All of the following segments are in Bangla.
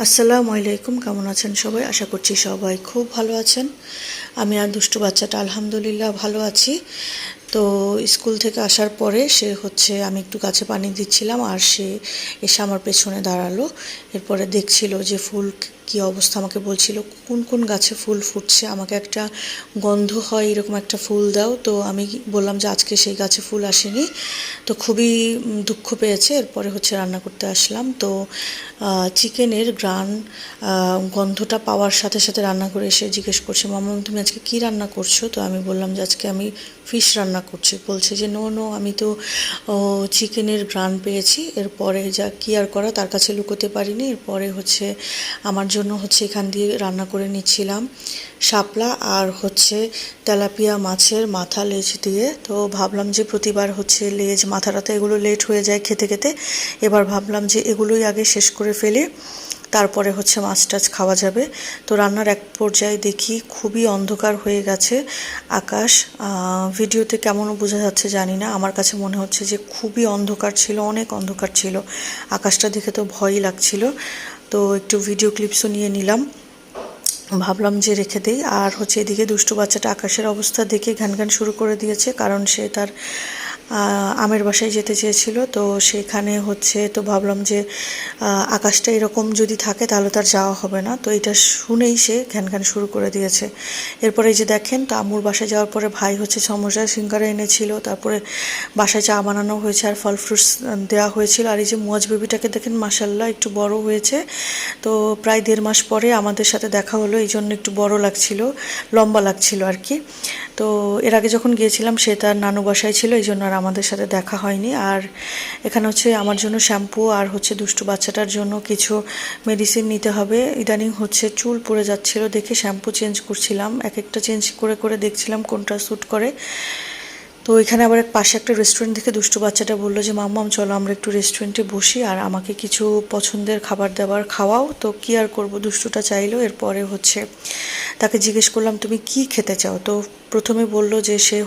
আসসালামু আলাইকুম, কেমন আছেন সবাই? আশা করছি সবাই খুব ভালো আছেন। আমি আর দুষ্টু বাচ্চাটা আলহামদুলিল্লাহ ভালো আছি। তো স্কুল থেকে আসার পরে আমি একটু গাছে পানি দিচ্ছিলাম আর সে এসে আমার পেছনে দাঁড়ালো। এরপরে দেখছিল যে ফুল কী অবস্থা, আমাকে বলছিল কোন কোন গাছে ফুল ফুটছে, আমাকে একটা গন্ধ হয় এরকম একটা ফুল দাও। তো আমি বললাম যে আজকে সেই গাছে ফুল আসেনি। তো খুবই দুঃখ পেয়েছে। এরপরে রান্না করতে আসলাম। তো চিকেনের গন্ধটা পাওয়ার সাথে সাথে রান্না করে এসে জিজ্ঞেস করছে, মামা তুমি আজকে কী রান্না করছো? তো আমি বললাম যে আজকে আমি ফিশ রান্না করছি। বলছে যে নো নো, আমি তো চিকেনের ঘ্রাণ পেয়েছি। এরপরে যা কী আর করা, তার কাছে লুকোতে পারিনি। এরপরে আমার জন্য এখান দিয়ে রান্না করে নিচ্ছিলাম শাপলা আর তেলাপিয়া মাছের মাথা লেজ দিয়ে। তো ভাবলাম যে প্রতিবার লেজ মাথা টাথা এগুলো লেট হয়ে যায় খেতে খেতে। এবার ভাবলাম যে এগুলোই আগে শেষ করে ফেলি, তারপরে মাছ টাছ খাওয়া যাবে। তো রান্নার এক পর্যায়ে দেখি খুবই অন্ধকার হয়ে গেছে আকাশ। ভিডিওতে কেমন বোঝা যাচ্ছে জানি না, আমার কাছে মনে হচ্ছে যে খুবই অন্ধকার ছিল, অনেক অন্ধকার ছিল। আকাশটা দেখে তো ভয়ই লাগছিল। তো একটু ভিডিও ক্লিপসও নিয়ে নিলাম, ভাবলাম যে রেখে দিই। আর এদিকে দুষ্টু বাচ্চাটা আকাশের অবস্থা দেখে ঘ্যান ঘ্যান শুরু করে দিয়েছে, কারণ সে তার আমের বাসায় যেতে চেয়েছিল। তো সেখানে তো ভাবলাম যে আকাশটা এরকম যদি থাকে তাহলে তার যাওয়া হবে না। তো এটা শুনেই সে ঘ্যান ঘ্যান শুরু করে দিয়েছে। এরপরে এই যে দেখেন, তো আম্মুর বাসায় যাওয়ার পরে ভাই সমোসা সিঙ্গারা এনেছিল, তারপরে বাসায় চা বানানো হয়েছে আর ফল ফ্রুটস দেওয়া হয়েছিল। আর এই যে মুয়াজ বেবিটাকে দেখেন, মাশাল্লাহ একটু বড় হয়েছে। তো প্রায় 1.5 মাস পরে আমাদের সাথে দেখা হলো, এই জন্য একটু বড় লাগছিল, লম্বা লাগছিল আর কি। তো এর আগে যখন গিয়েছিলাম সে তার নানু বাসায় ছিল, এই জন্য আর আমাদের সাথে দেখা হয়নি। আর এখানে আমার জন্য শ্যাম্পু আর দুষ্টু বাচ্চাটার জন্য কিছু মেডিসিন নিতে হবে। ইদানিং চুল পড়ে যাচ্ছিল দেখে শ্যাম্পু চেঞ্জ করছিলাম, এক একটা চেঞ্জ করে করে দেখছিলাম কোনটা স্যুট করে। তো এখানে আবার পাশে একটা রেস্টুরেন্ট দেখে দুষ্টু বাচ্চাটা বললো যে মাম্মাম চলো আমরা একটু রেস্টুরেন্টে বসি আর আমাকে কিছু পছন্দের খাবার দাবার খাওয়াও। তো কী আর করবো, দুষ্টুটা চাইলো। এরপরে তাকে জিজ্ঞেস করলাম তুমি কি খেতে চাও? তো প্রথমে বলল যে সে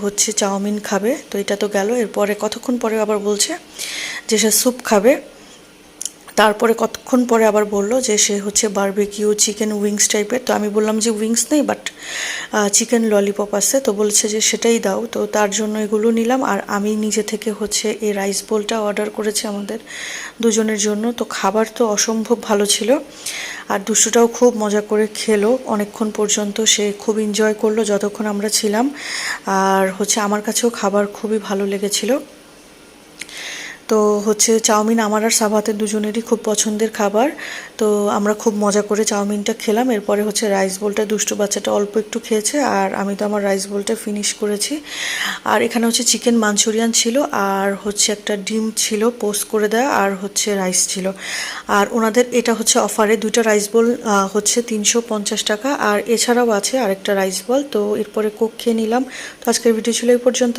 চাউমিন খাবে। তো এটা তো গেল। এরপরে কতক্ষণ পরে আবার বলছে যে সে স্যুপ খাবে। তারপরে কতক্ষণ পরে আবার বললো যে সে বারবিকিউ চিকেন উইংস টাইপের। তো আমি বললাম যে উইংস নেই, বাট চিকেন ললিপপ আছে। তো বলছে যে সেটাই দাও। তো তার জন্য এগুলো নিলাম। আর আমি নিজে থেকে এই রাইস বোলটা অর্ডার করেছি আমাদের দুজনের জন্য। তো খাবার তো অসম্ভব ভালো ছিল, আর দুষ্টুটাও খুব মজা করে খেলো অনেকক্ষণ পর্যন্ত। সে খুব এনজয় করলো যতক্ষণ আমরা ছিলাম। আর আমার কাছেও খাবার খুবই ভালো লেগেছিলো। তো চাউমিন আমার আর সাবাতের দুজনেরই খুব পছন্দের খাবার। তো আমরা খুব মজা করে চাউমিনটা খেলাম। এরপরে রাইস বোলটা দুষ্টু বাচ্চাটা অল্প একটু খেয়েছে, আর আমি তো আমার রাইস বোলটা ফিনিশ করেছি। আর এখানে চিকেন মাঞ্চুরিয়ান ছিল, আর একটা ডিম ছিল পোস্ট করে দেওয়া, আর রাইস ছিল। আর ওনাদের এটা অফারে, দুইটা রাইস বোল 350 টাকা, আর এছাড়াও আছে আরেকটা রাইস বল। তো এরপরে কোক খেয়ে নিলাম। তো আজকের ভিডিও ছিল এই পর্যন্ত।